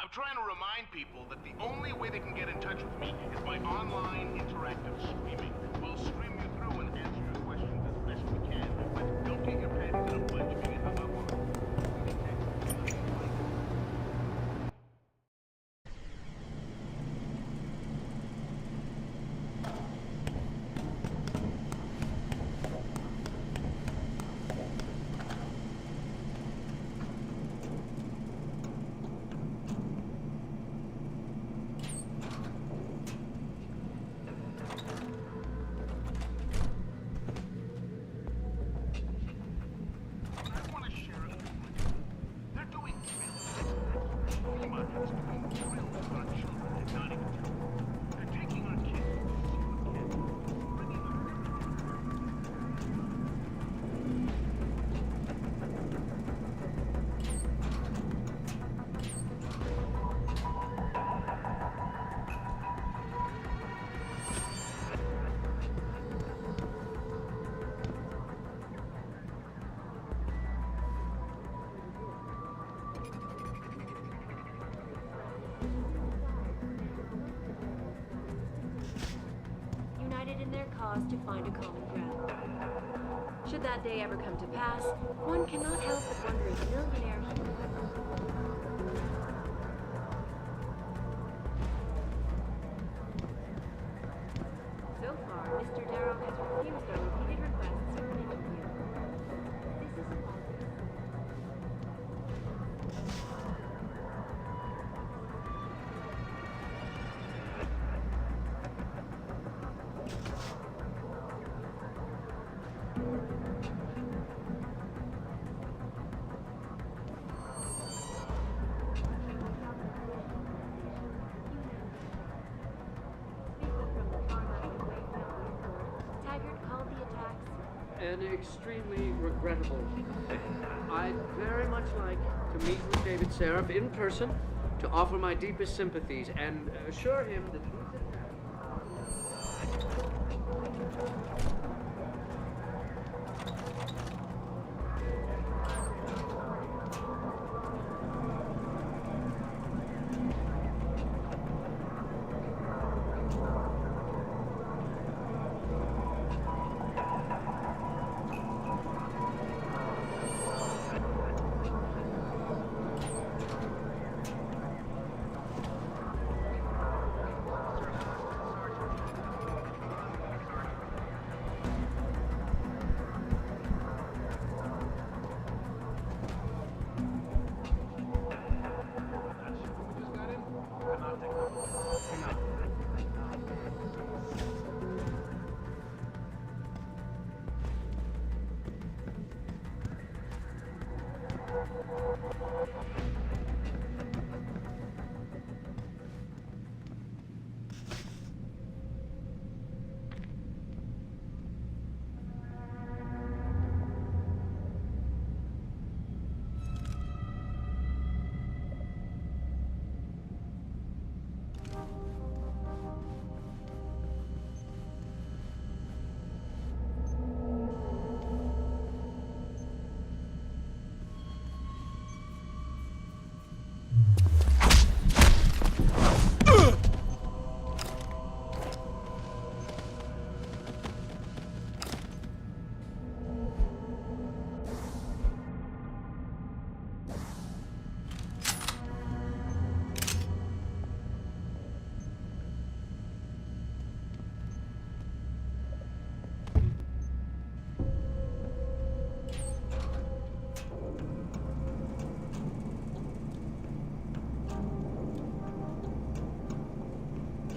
I'm trying to remind people that the only way they can get in touch with me is by online interactive streaming. We'll stream you through and answer your questions as best we can, but don't get your panties in a bunch if you get hung up on. In their cause to find a common ground. Should that day ever come to pass, one cannot help but wonder if millionaire So far, Mr. Darrow has refused our repeated requests for an interview. This is a positive. And extremely regrettable. I'd very much like to meet with David Seraph in person to offer my deepest sympathies and assure him that he's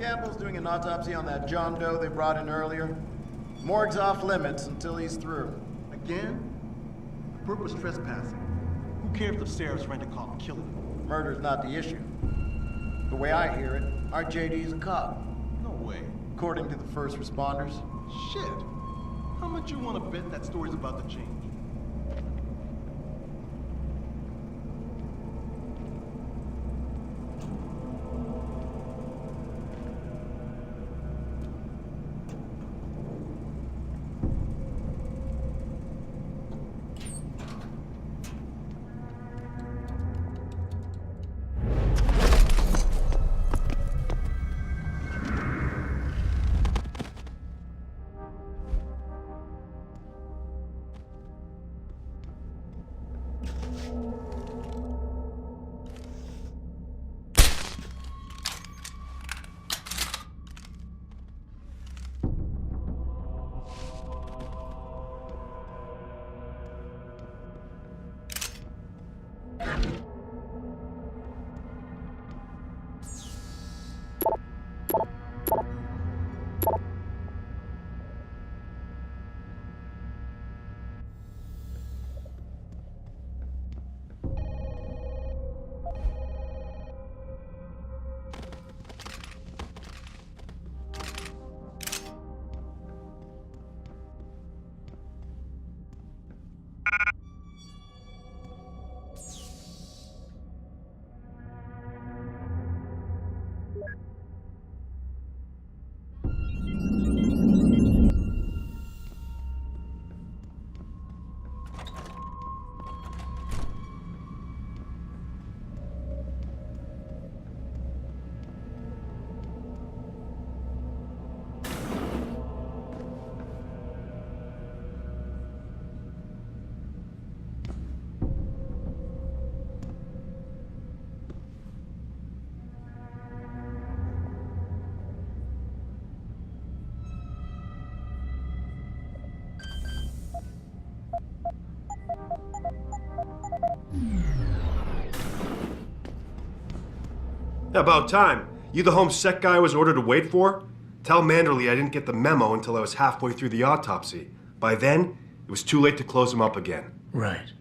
Campbell's doing an autopsy on that John Doe they brought in earlier. Morgue's off limits until he's through. Again? Brooke was trespassing. Who cares if Sarah's rent a cop killing him? Murder's not the issue. The way I hear it, our JD's a cop. No way. According to the first responders. Shit. How much you want to bet that story's about to change? About time. You the home sec guy I was ordered to wait for? Tell Manderley I didn't get the memo until I was halfway through the autopsy. By then, it was too late to close him up again. Right.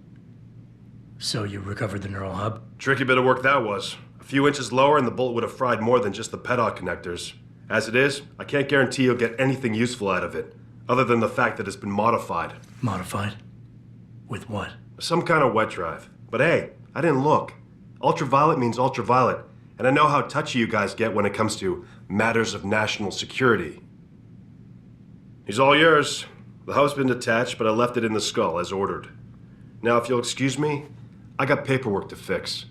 So you recovered the neural hub? Tricky bit of work that was. A few inches lower and the bullet would have fried more than just the pedal connectors. As it is, I can't guarantee you'll get anything useful out of it, other than the fact that it's been modified. Modified? With what? Some kind of wet drive. But hey, I didn't look. Ultraviolet means ultraviolet, and I know how touchy you guys get when it comes to matters of national security. He's all yours. The hub's been detached, but I left it in the skull as ordered. Now, if you'll excuse me, I got paperwork to fix.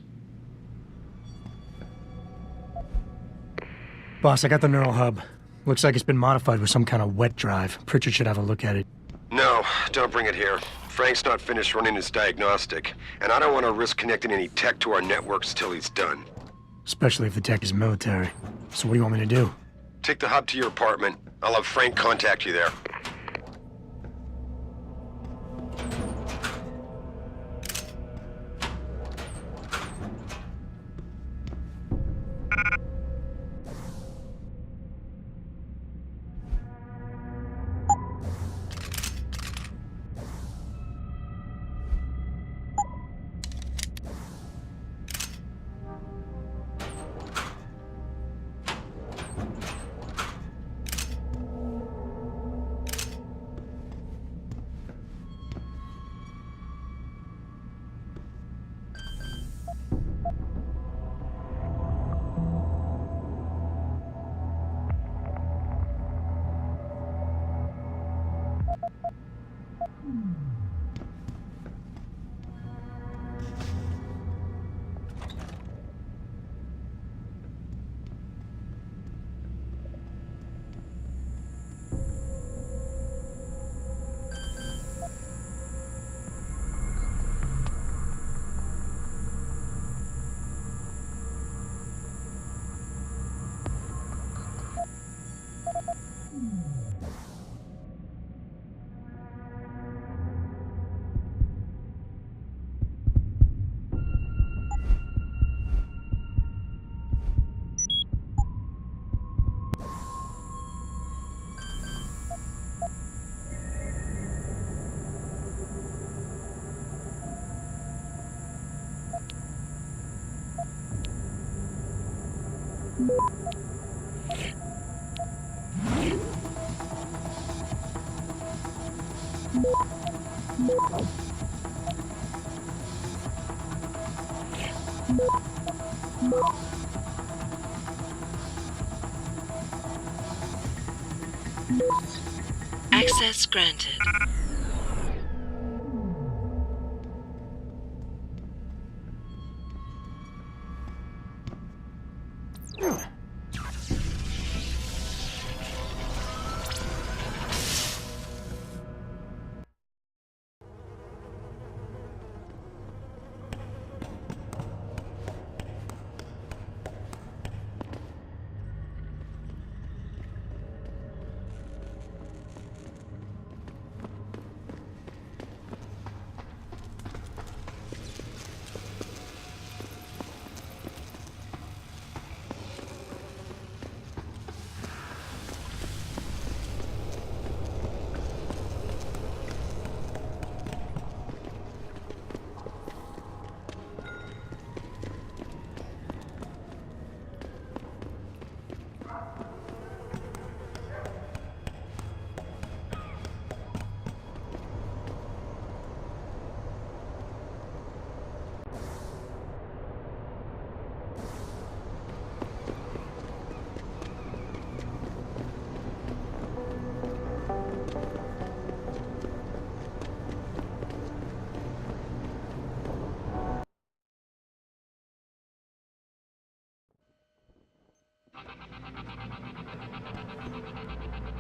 Boss, I got the neural hub. Looks like it's been modified with some kind of wet drive. Pritchard should have a look at it. No, don't bring it here. Frank's not finished running his diagnostic, and I don't want to risk connecting any tech to our networks till he's done. Especially if the tech is military. So what do you want me to do? Take the hub to your apartment. I'll have Frank contact you there. Access granted.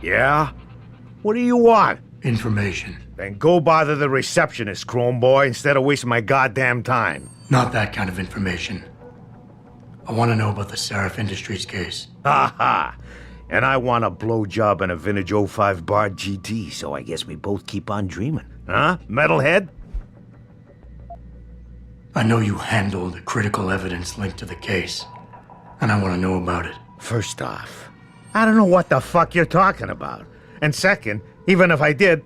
Yeah? What do you want? Information. Then go bother the receptionist, Chrome Boy, instead of wasting my goddamn time. Not that kind of information. I want to know about the Seraph Industries case. Ha ha! And I want a blowjob and a vintage '05 Bard GT, so I guess we both keep on dreaming. Huh, metalhead? I know you handled the critical evidence linked to the case. and I want to know about it. First off, I don't know what the fuck you're talking about. And second, even if I did,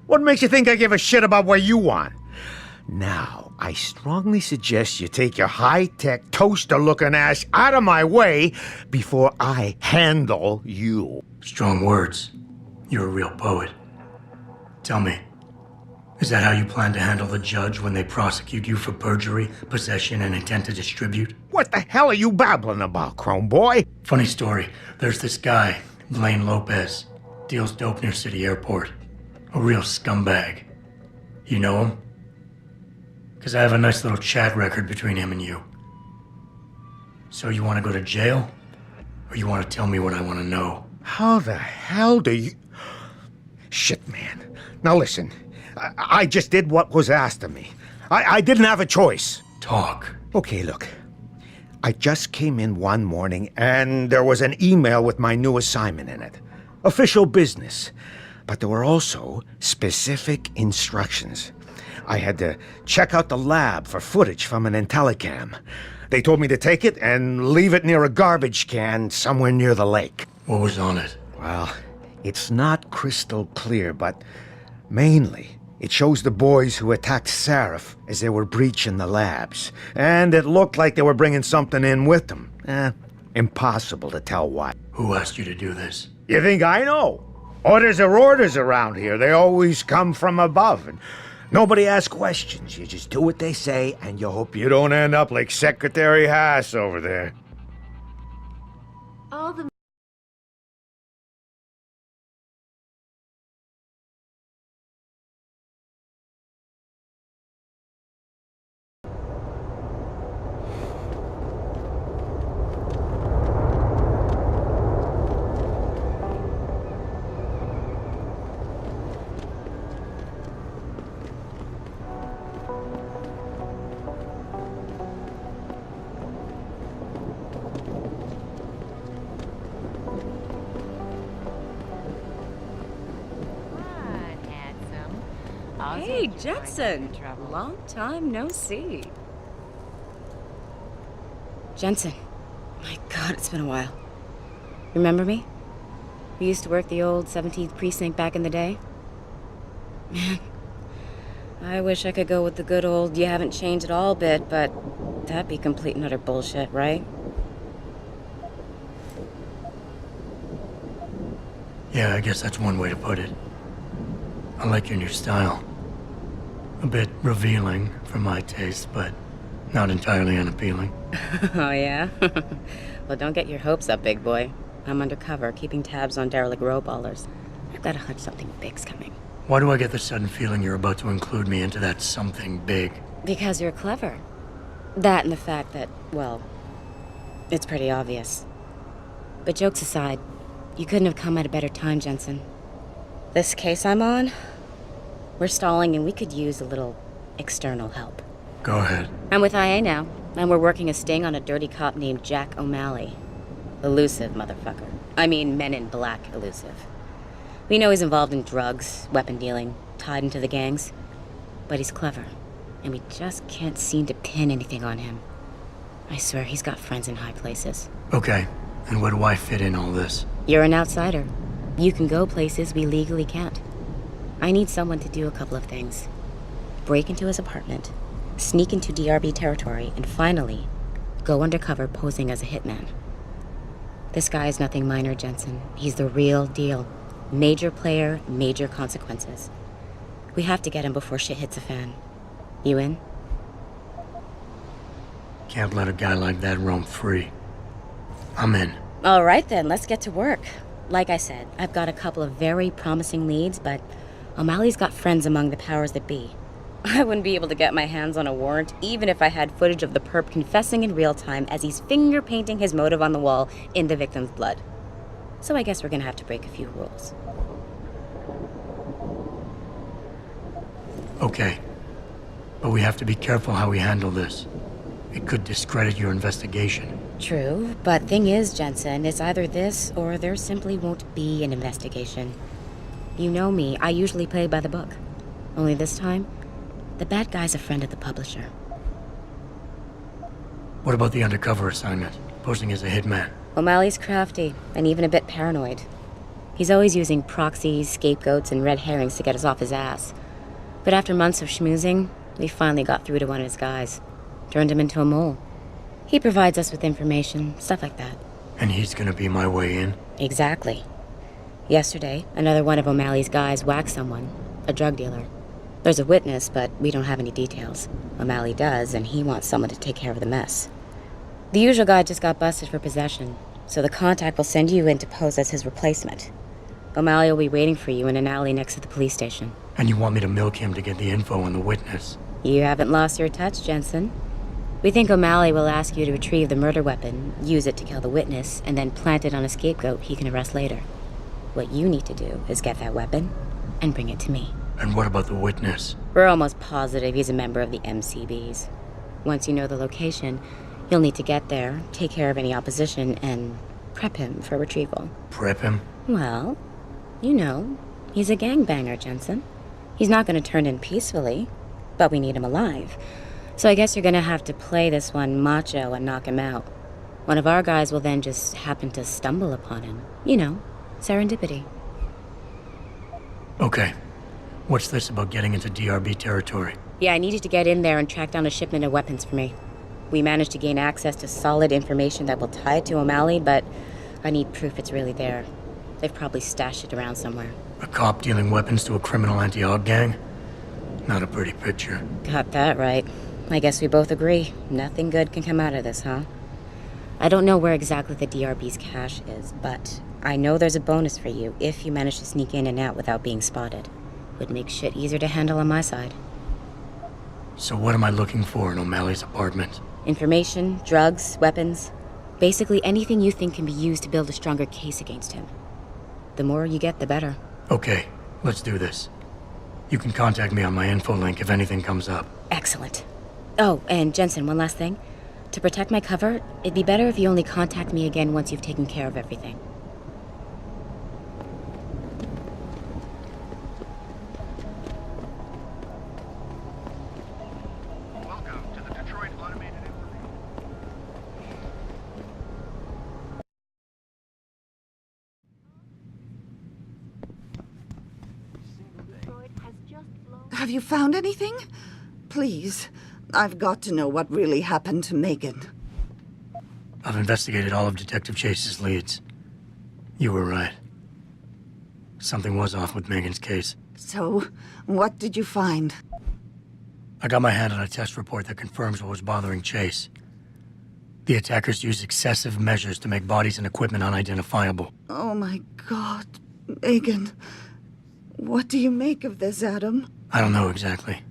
what makes you think I give a shit about what you want? Now, I strongly suggest you take your high-tech, toaster-looking ass out of my way before I handle you. Strong words. You're a real poet. Tell me, is that how you plan to handle the judge when they prosecute you for perjury, possession, and intent to distribute? What the hell are you babbling about, Chrome Boy? Funny story. There's this guy, Blaine Lopez. Deals dope near City Airport. A real scumbag. You know him? Because I have a nice little chat record between him and you. So you want to go to jail? Or you want to tell me what I want to know? How the hell do you... Shit, man. Now listen, I just did what was asked of me. I didn't have a choice. Talk. Okay, look. I just came in one morning and there was an email with my new assignment in it. Official business. But there were also specific instructions. I had to check out the lab for footage from an IntelliCam. They told me to take it and leave it near a garbage can somewhere near the lake. What was on it? Well, it's not crystal clear, but mainly it shows the boys who attacked Seraph as they were breaching the labs. And it looked like they were bringing something in with them. Impossible to tell what. Who asked you to do this? You think I know? Orders are orders around here. They always come from above. And nobody asks questions. You just do what they say, and you hope you don't end up like Secretary Haas over there. All the Hey, Jensen! Long time no see. Jensen. My God, it's been a while. Remember me? We used to work the old 17th precinct back in the day. Man, I wish I could go with the good old you haven't changed at all bit, but that'd be complete and utter bullshit, right? Yeah, I guess that's one way to put it. I like your new style. A bit revealing for my taste, but not entirely unappealing. Oh, yeah? Well, don't get your hopes up, big boy. I'm undercover, keeping tabs on derelict row-ballers. I've got a hunch something big's coming. Why do I get the sudden feeling you're about to include me into that something big? Because you're clever. That and the fact that, well, it's pretty obvious. But jokes aside, you couldn't have come at a better time, Jensen. This case I'm on, we're stalling and we could use a little external help. Go ahead. I'm with IA now, and we're working a sting on a dirty cop named Jack O'Malley. Elusive motherfucker. I mean, Men in Black elusive. We know he's involved in drugs, weapon dealing, tied into the gangs. But he's clever, and we just can't seem to pin anything on him. I swear he's got friends in high places. Okay, and where do I fit in all this? You're an outsider. You can go places we legally can't. I need someone to do a couple of things. Break into his apartment, sneak into DRB territory, and finally, go undercover posing as a hitman. This guy is nothing minor, Jensen. He's the real deal. Major player, major consequences. We have to get him before shit hits the fan. You in? Can't let a guy like that roam free. I'm in. All right then, let's get to work. Like I said, I've got a couple of very promising leads, but O'Malley's got friends among the powers that be. I wouldn't be able to get my hands on a warrant, even if I had footage of the perp confessing in real time as he's finger painting his motive on the wall in the victim's blood. So I guess we're gonna have to break a few rules. Okay. But we have to be careful how we handle this. It could discredit your investigation. True, but thing is, Jensen, it's either this or there simply won't be an investigation. You know me, I usually play by the book. Only this time, the bad guy's a friend of the publisher. What about the undercover assignment? posing as a hitman. O'Malley's crafty, and even a bit paranoid. He's always using proxies, scapegoats, and red herrings to get us off his ass. But after months of schmoozing, we finally got through to one of his guys. Turned him into a mole. He provides us with information, stuff like that. And he's gonna be my way in? Exactly. Yesterday, another one of O'Malley's guys whacked someone, a drug dealer. There's a witness, but we don't have any details. O'Malley does, and he wants someone to take care of the mess. The usual guy just got busted for possession, so the contact will send you in to pose as his replacement. O'Malley will be waiting for you in an alley next to the police station. And you want me to milk him to get the info on the witness? You haven't lost your touch, Jensen. We think O'Malley will ask you to retrieve the murder weapon, use it to kill the witness, and then plant it on a scapegoat he can arrest later. What you need to do is get that weapon and bring it to me. And what about the witness? We're almost positive he's a member of the MCBs. Once you know the location, you'll need to get there, take care of any opposition, and prep him for retrieval. Prep him? Well, you know, he's a gangbanger, Jensen. He's not going to turn in peacefully, but we need him alive. So I guess you're going to have to play this one macho and knock him out. One of our guys will then just happen to stumble upon him. You know, serendipity. Okay. What's this about getting into DRB territory? Yeah, I need you to get in there and track down a shipment of weapons for me. We managed to gain access to solid information that will tie it to O'Malley, but I need proof it's really there. They've probably stashed it around somewhere. A cop dealing weapons to a criminal anti-AUD gang? Not a pretty picture. Got that right. I guess we both agree. Nothing good can come out of this, huh? I don't know where exactly the DRB's cache is, but I know there's a bonus for you if you manage to sneak in and out without being spotted. Would make shit easier to handle on my side. So what am I looking for in O'Malley's apartment? Information, drugs, weapons. Basically anything you think can be used to build a stronger case against him. The more you get, the better. Okay, let's do this. You can contact me on my info link if anything comes up. Excellent. Oh, and Jensen, one last thing. To protect my cover, it'd be better if you only contact me again once you've taken care of everything. Welcome to the Detroit Automated Information. Have you found anything? Please, I've got to know what really happened to Megan. I've investigated all of Detective Chase's leads. You were right. Something was off with Megan's case. So, what did you find? I got my hand on a test report that confirms what was bothering Chase. The attackers used excessive measures to make bodies and equipment unidentifiable. Oh my God, Megan. What do you make of this, Adam? I don't know exactly.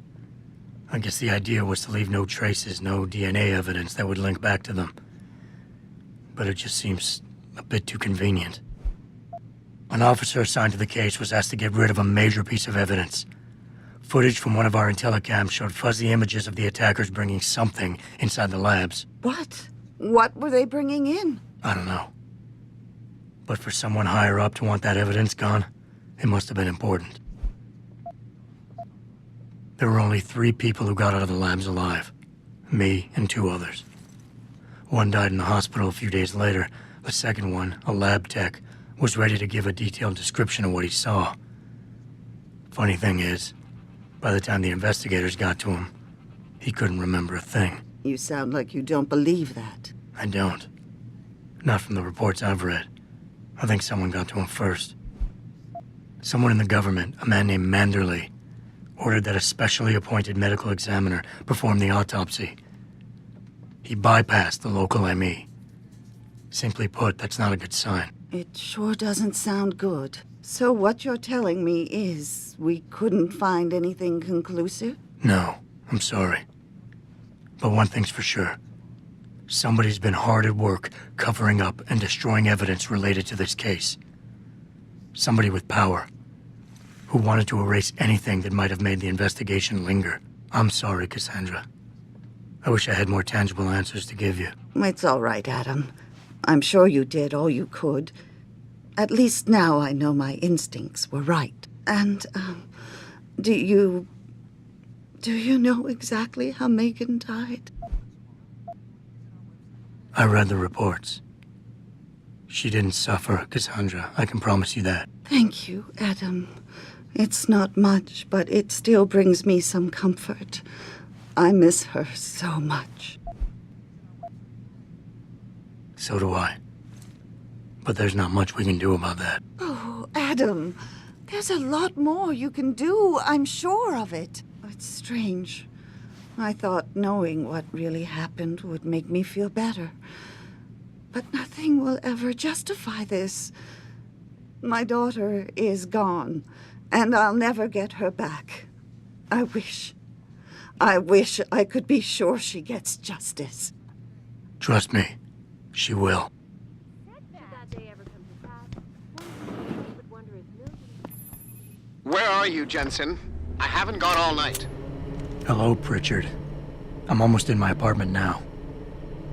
I guess the idea was to leave no traces, no DNA evidence that would link back to them. But it just seems a bit too convenient. An officer assigned to the case was asked to get rid of a major piece of evidence. Footage from one of our intellicams showed fuzzy images of the attackers bringing something inside the labs. What? What were they bringing in? I don't know. But for someone higher up to want that evidence gone, it must have been important. There were only 3 people who got out of the labs alive. Me and 2 others. One died in the hospital a few days later. The second one, a lab tech, was ready to give a detailed description of what he saw. Funny thing is, by the time the investigators got to him, he couldn't remember a thing. You sound like you don't believe that. I don't. Not from the reports I've read. I think someone got to him first. Someone in the government, a man named Manderley, ordered that a specially appointed medical examiner perform the autopsy. He bypassed the local ME. Simply put, that's not a good sign. It sure doesn't sound good. So what you're telling me is we couldn't find anything conclusive? No, I'm sorry. But one thing's for sure. Somebody's been hard at work covering up and destroying evidence related to this case. Somebody with power, who wanted to erase anything that might have made the investigation linger. I'm sorry, Cassandra. I wish I had more tangible answers to give you. It's all right, Adam. I'm sure you did all you could. At least now I know my instincts were right. And, do you know exactly how Megan died? I read the reports. She didn't suffer, Cassandra. I can promise you that. Thank you, Adam. It's not much, but it still brings me some comfort. I miss her so much. So do I. But there's not much we can do about that. Oh, Adam, there's a lot more you can do. I'm sure of it. It's strange. I thought knowing what really happened would make me feel better. But nothing will ever justify this. My daughter is gone, and I'll never get her back. I wish I could be sure she gets justice. Trust me, she will. Where are you, Jensen? I haven't gone all night. Hello, Pritchard. I'm almost in my apartment now.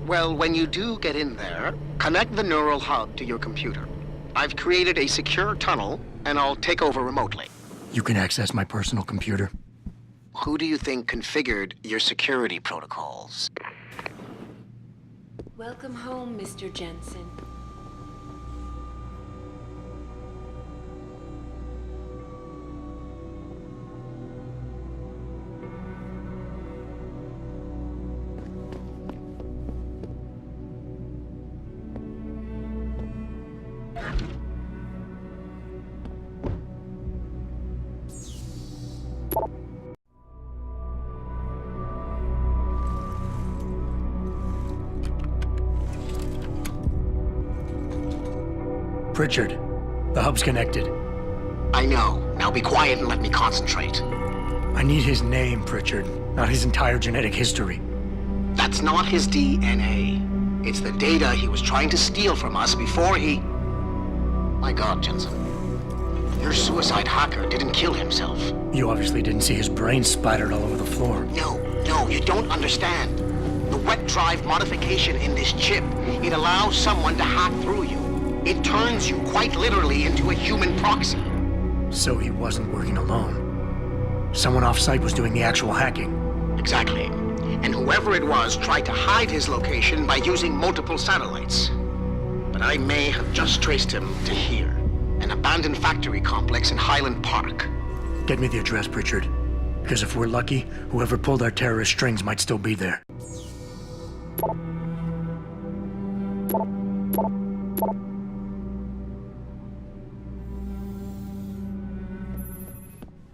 Well, when you do get in there, connect the neural hub to your computer. I've created a secure tunnel, and I'll take over remotely. You can access my personal computer. Who do you think configured your security protocols? Welcome home, Mr. Jensen. Pritchard, the hub's connected. I know. Now be quiet and let me concentrate. I need his name, Pritchard, not his entire genetic history. That's not his DNA. It's the data he was trying to steal from us before he... My God, Jensen. Your suicide hacker didn't kill himself. You obviously didn't see his brain splattered all over the floor. No, you don't understand. The wet drive modification in this chip, it allows someone to hack through you. It turns you quite literally into a human proxy. So he wasn't working alone. Someone off-site was doing the actual hacking. Exactly. And whoever it was tried to hide his location by using multiple satellites. But I may have just traced him to here, an abandoned factory complex in Highland Park. Get me the address, Pritchard. Because if we're lucky, whoever pulled our terrorist strings might still be there.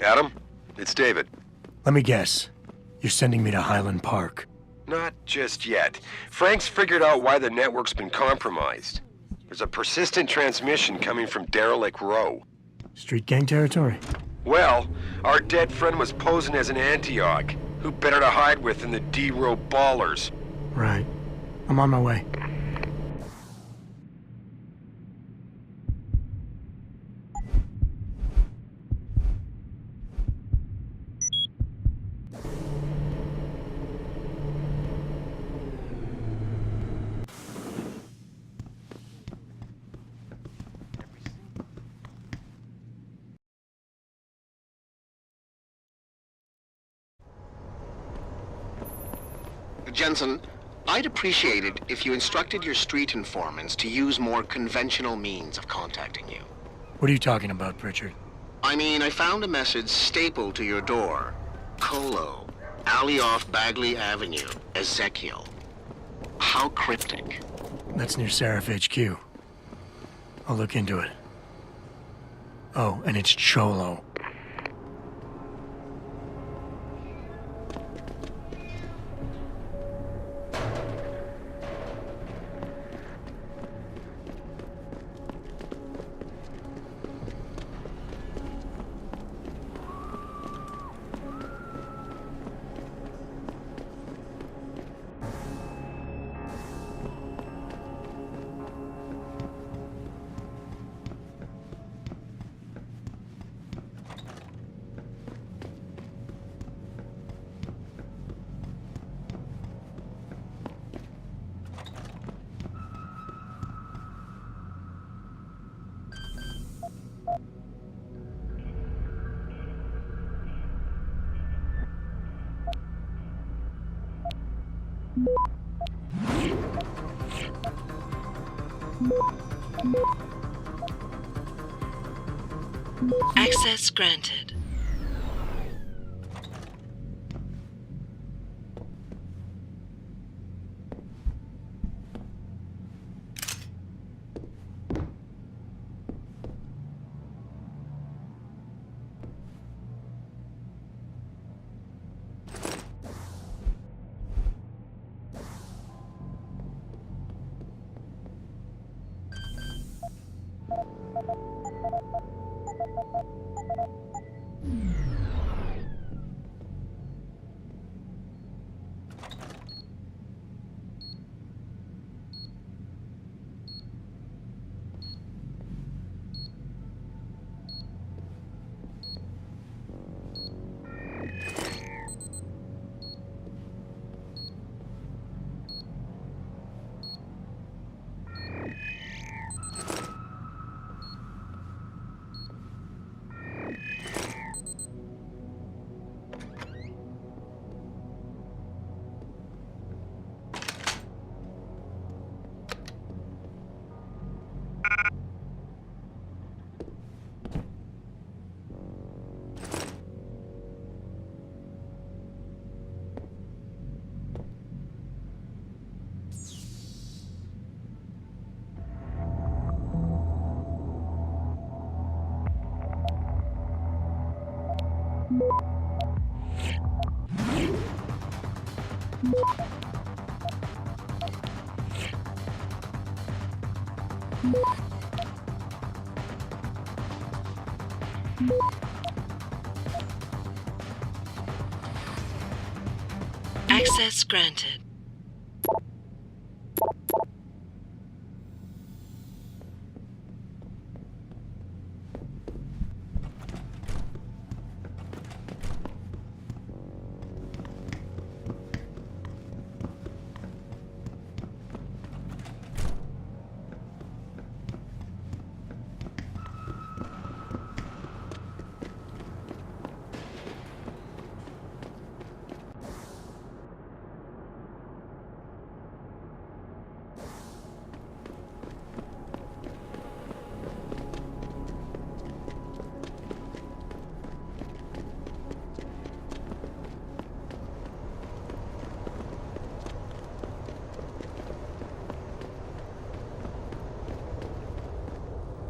Adam, it's David. Let me guess. You're sending me to Highland Park. Not just yet. Frank's figured out why the network's been compromised. There's a persistent transmission coming from Derelict Row. Street gang territory? Well, our dead friend was posing as an Antioch. Who better to hide with than the D-Row ballers? Right. I'm on my way. Jensen, I'd appreciate it if you instructed your street informants to use more conventional means of contacting you. What are you talking about, Pritchard? I mean, I found a message stapled to your door. Colo, alley off Bagley Avenue, Ezekiel. How cryptic. That's near Seraph HQ. I'll look into it. Oh, and it's Cholo. Access granted. Access granted.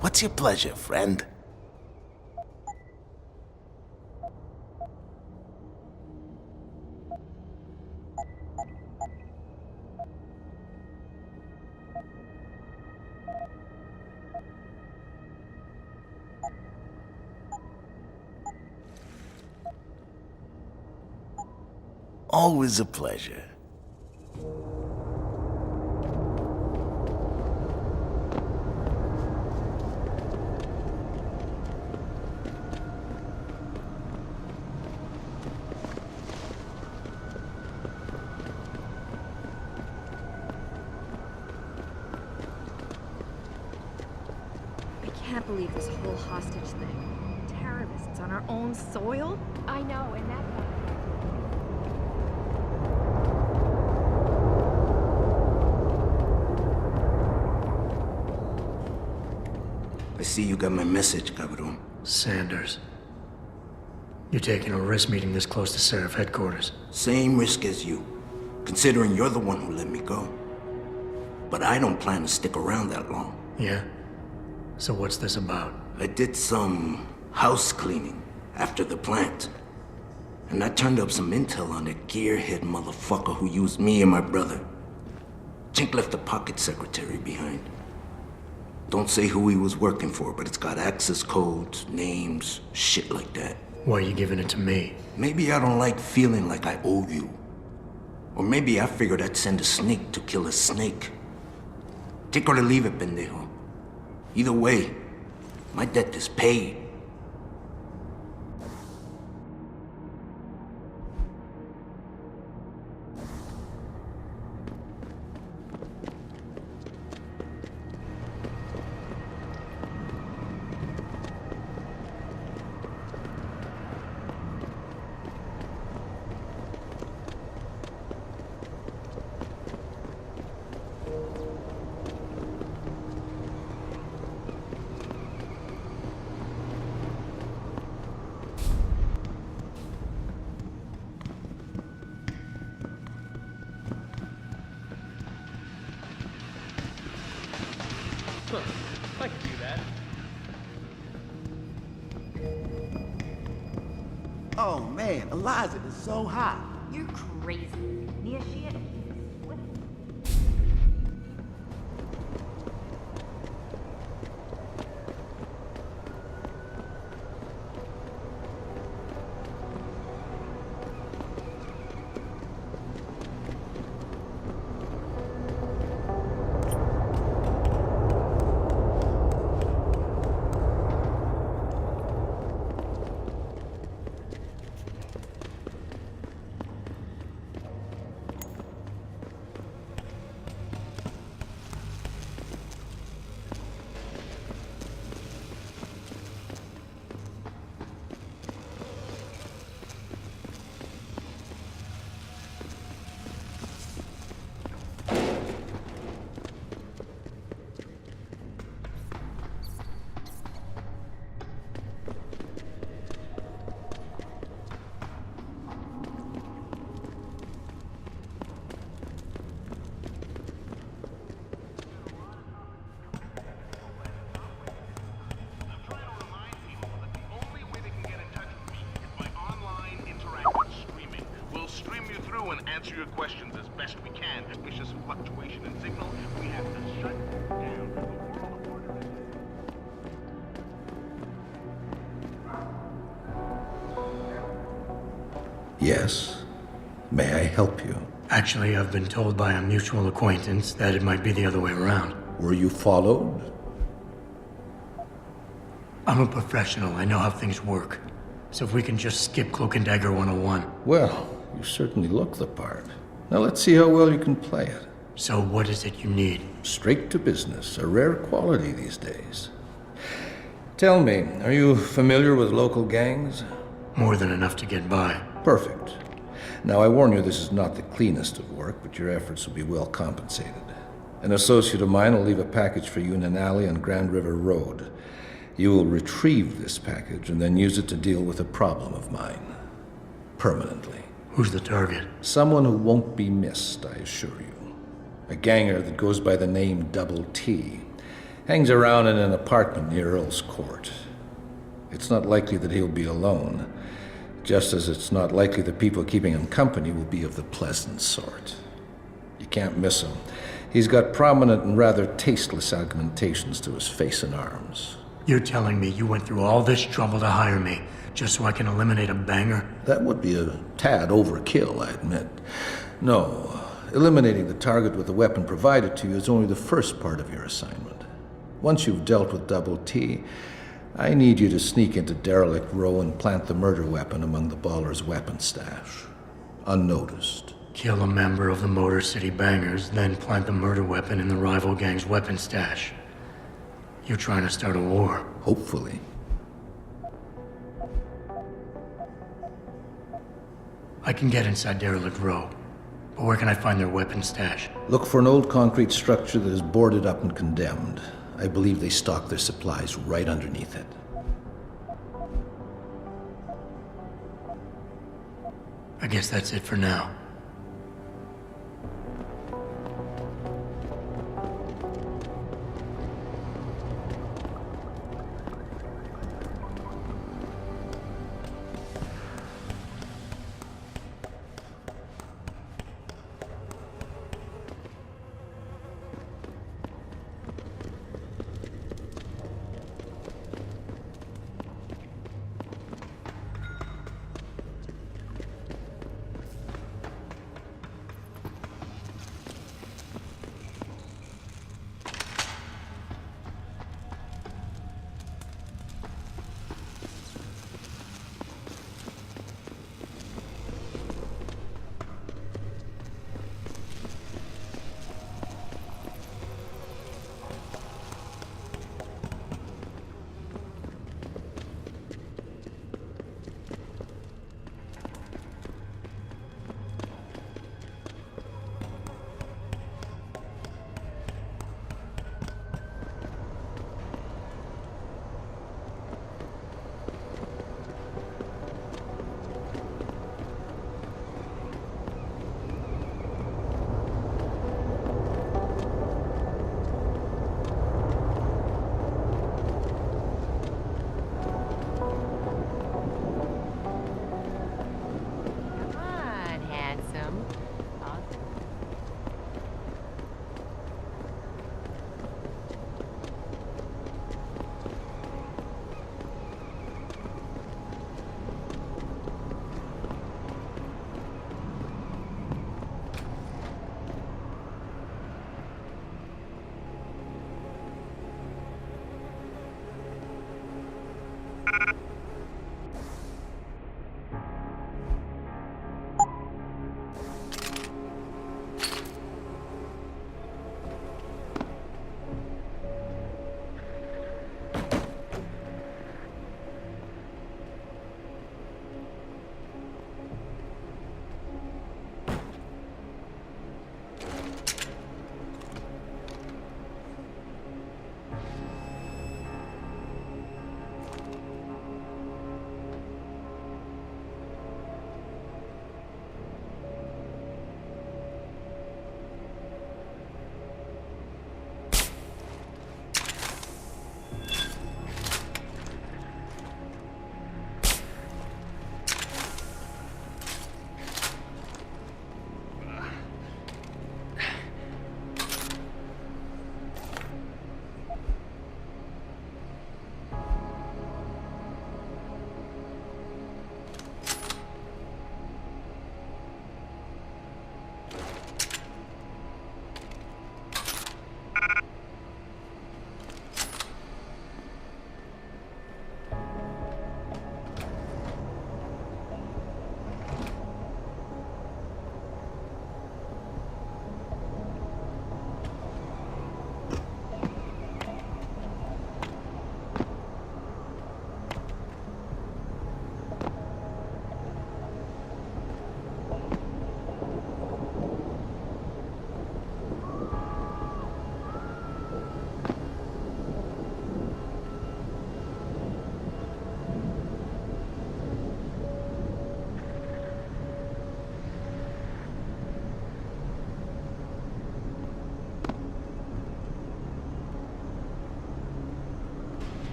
What's your pleasure, friend? Always a pleasure. I can't believe this whole hostage thing. Terrorists on our own soil? I know, and that... I see you got my message, Cabron. Sanders. You're taking a risk meeting this close to Seraph headquarters. Same risk as you, considering you're the one who let me go. But I don't plan to stick around that long. Yeah? So what's this about? I did some house cleaning after the plant. And I turned up some intel on that gearhead motherfucker who used me and my brother. Chink left the pocket secretary behind. Don't say who he was working for, but it's got access codes, names, shit like that. Why are you giving it to me? Maybe I don't like feeling like I owe you. Or maybe I figured I'd send a snake to kill a snake. Take or to leave it, pendejo. Either way, my debt is paid. Oh man, Eliza is so hot. You're crazy. Nia, she had... Answer your questions as best we can. Vicious fluctuation in signal. We have to shut down the world order. Yes. May I help you? Actually, I've been told by a mutual acquaintance that it might be the other way around. Were you followed? I'm a professional. I know how things work. So if we can just skip Cloak and Dagger 101. Well, you certainly look the part. Now let's see how well you can play it. So what is it you need? Straight to business, a rare quality these days. Tell me, are you familiar with local gangs? More than enough to get by. Perfect. Now I warn you, this is not the cleanest of work, but your efforts will be well compensated. An associate of mine will leave a package for you in an alley on Grand River Road. You will retrieve this package and then use it to deal with a problem of mine. Permanently. Who's the target? Someone who won't be missed, I assure you. A ganger that goes by the name Double T. Hangs around in an apartment near Earl's Court. It's not likely that he'll be alone, just as it's not likely the people keeping him company will be of the pleasant sort. You can't miss him. He's got prominent and rather tasteless augmentations to his face and arms. You're telling me you went through all this trouble to hire me, just so I can eliminate a banger? That would be a tad overkill, I admit. No, eliminating the target with the weapon provided to you is only the first part of your assignment. Once you've dealt with Double T, I need you to sneak into Derelict Row and plant the murder weapon among the Baller's weapon stash. Unnoticed. Kill a member of the Motor City Bangers, then plant the murder weapon in the rival gang's weapon stash. You're trying to start a war. Hopefully. I can get inside Derelict Row, but where can I find their weapon stash? Look for an old concrete structure that is boarded up and condemned. I believe they stock their supplies right underneath it. I guess that's it for now.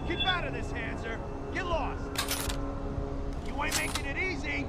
Keep out of this, Hanser. Get lost. You ain't making it easy.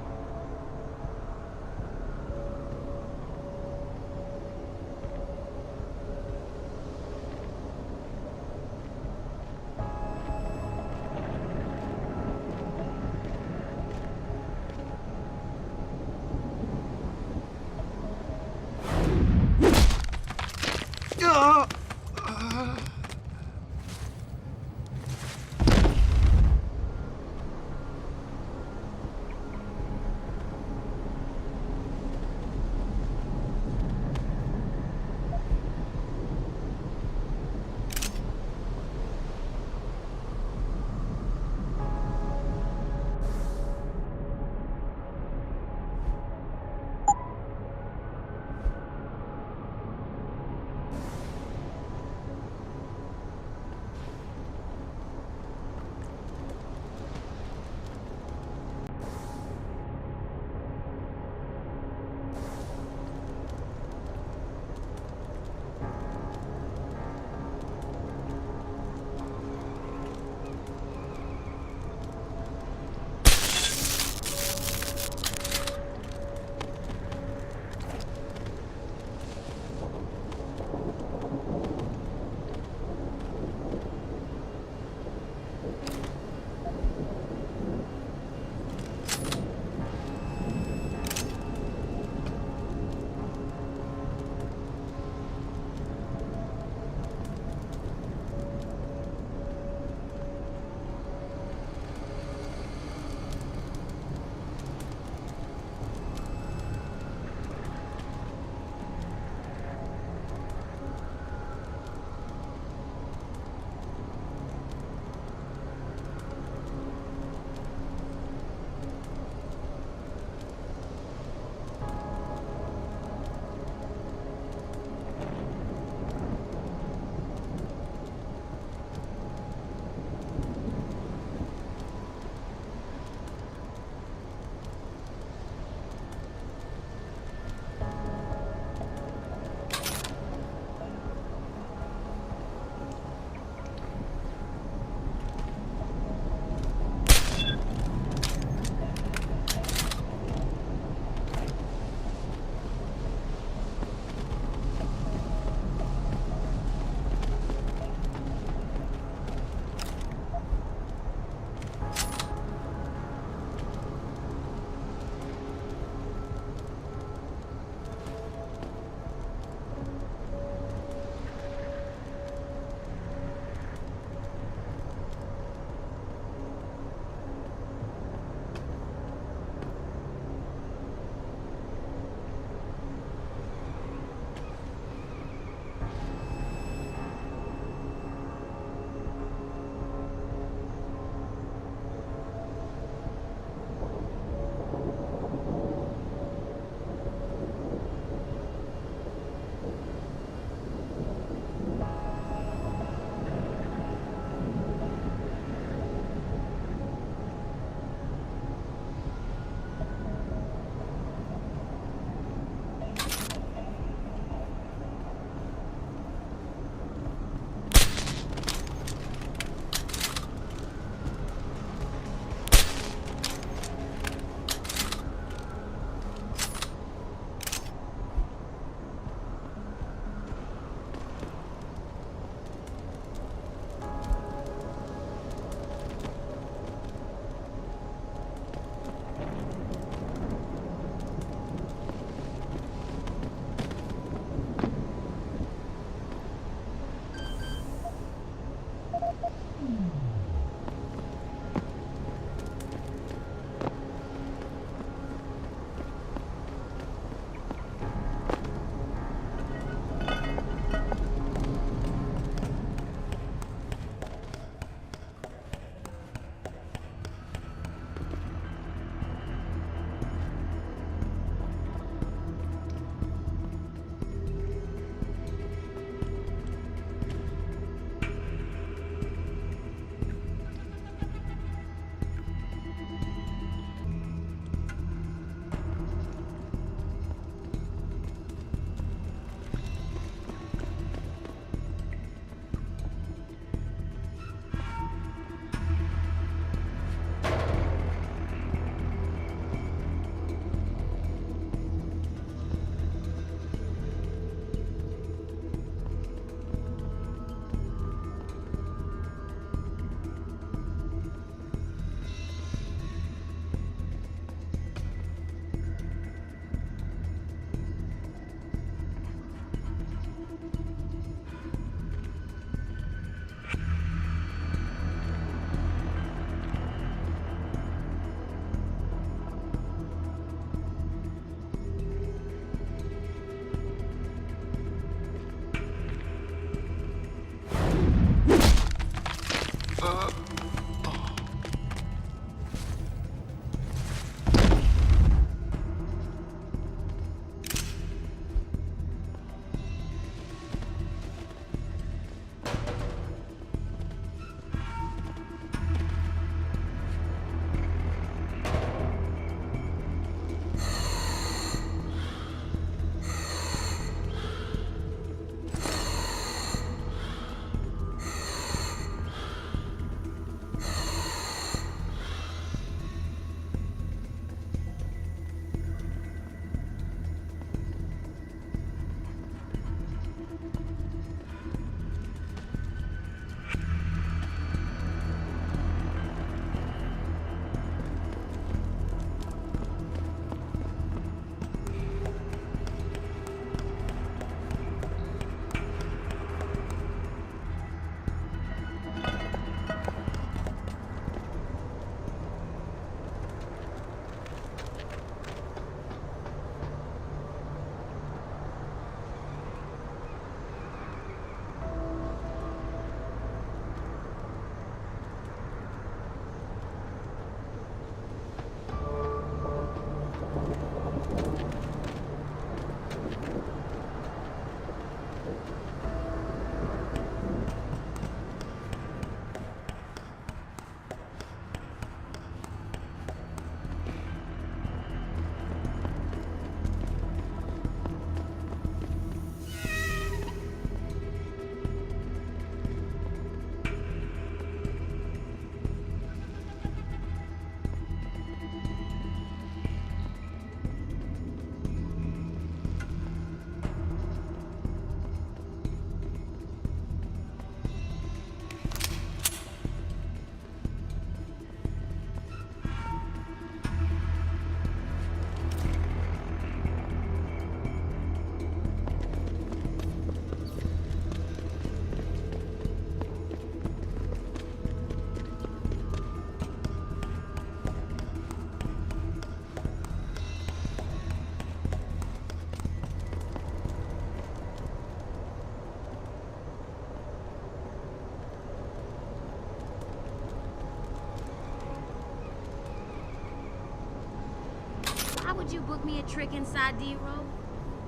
book me a trick inside D-Row?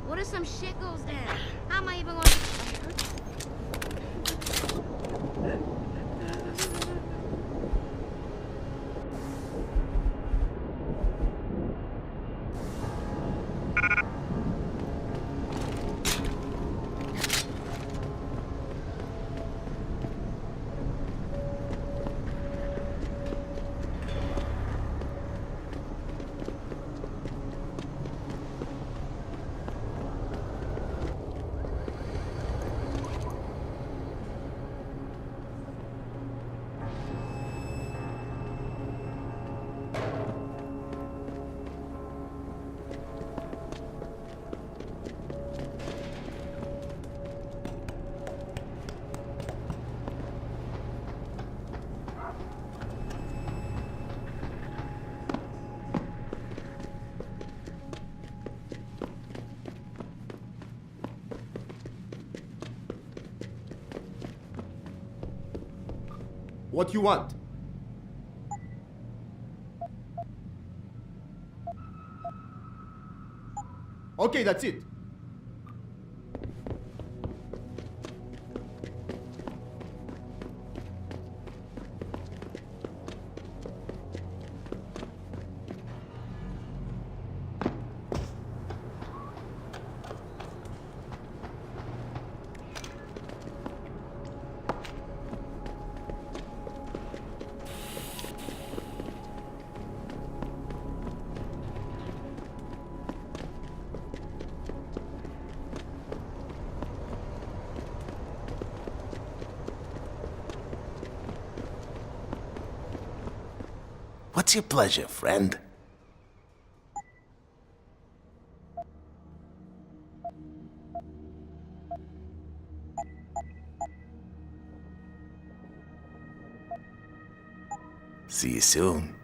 What if some shit goes down? How am I even gonna... What you want? Okay, that's it. What's your pleasure, friend? See you soon.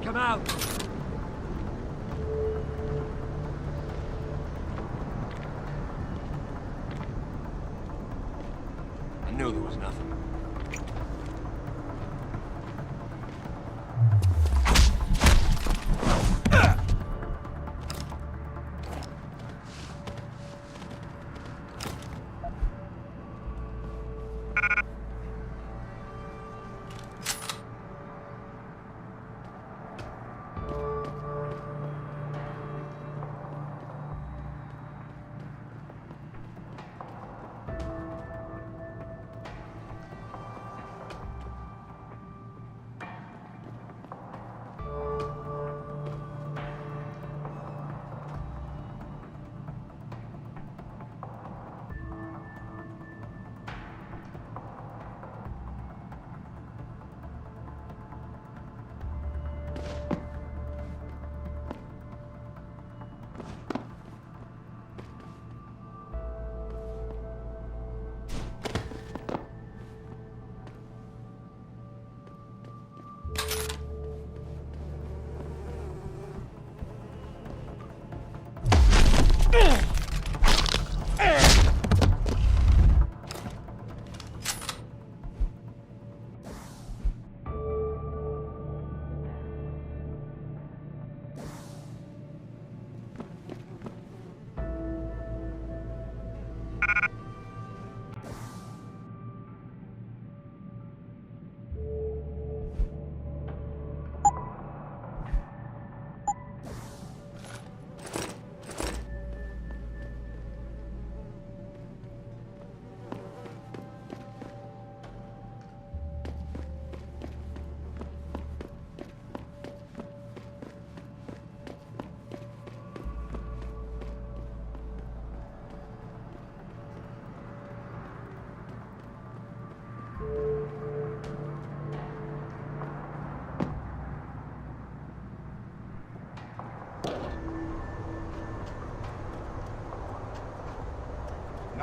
Come out! I knew there was nothing.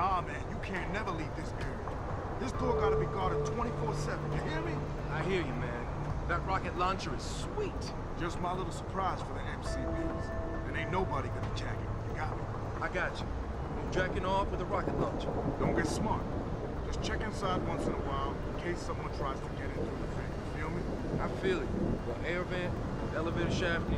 Nah, man, you can't never leave this area. This door gotta be guarded 24/7, you hear me? I hear you, man. That rocket launcher is sweet. Just my little surprise for the MCBs. And ain't nobody gonna jack it. You got me? I got you. No jacking off with a rocket launcher. Don't get smart. Just check inside once in a while in case someone tries to get in through the thing. You feel me? I feel it. The air vent, elevator shaft,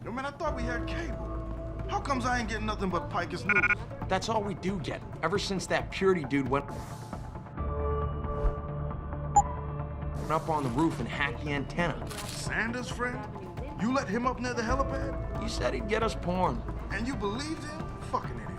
Yo, man, I thought we had cable. How comes I ain't getting nothing but Picus news? That's all we do get, ever since that Purity dude went up on the roof and hacked the antenna. Sanders' friend? You let him up near the helipad? He said he'd get us porn. And you believed him? Fucking idiot.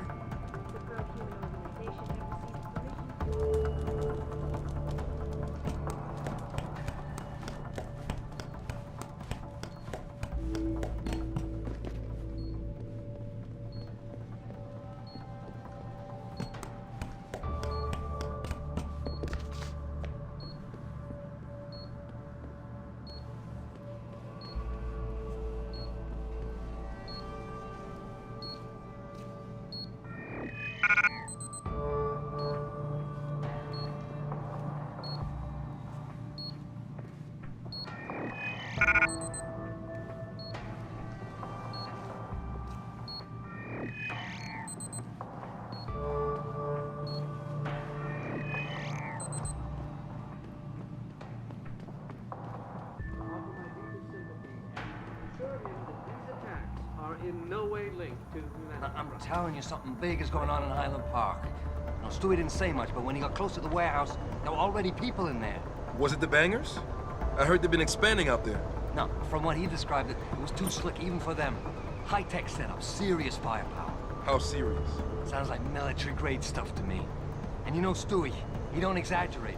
in no way linked to humanity. I'm telling you, something big is going on in Highland Park. Now, Stewie didn't say much, but when he got close to the warehouse, there were already people in there. Was it the bangers? I heard they've been expanding out there. No, from what he described, it was too slick even for them. High-tech setup, serious firepower. How serious? Sounds like military-grade stuff to me. And you know Stewie, he don't exaggerate.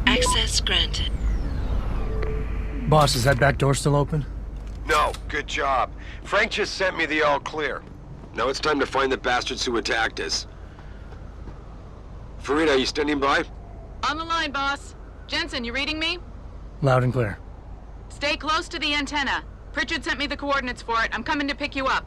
Access granted. Boss, is that back door still open? No, good job. Frank just sent me the all clear. Now it's time to find the bastards who attacked us. Farida, you standing by? On the line, boss. Jensen, you reading me? Loud and clear. Stay close to the antenna. Pritchard sent me the coordinates for it. I'm coming to pick you up.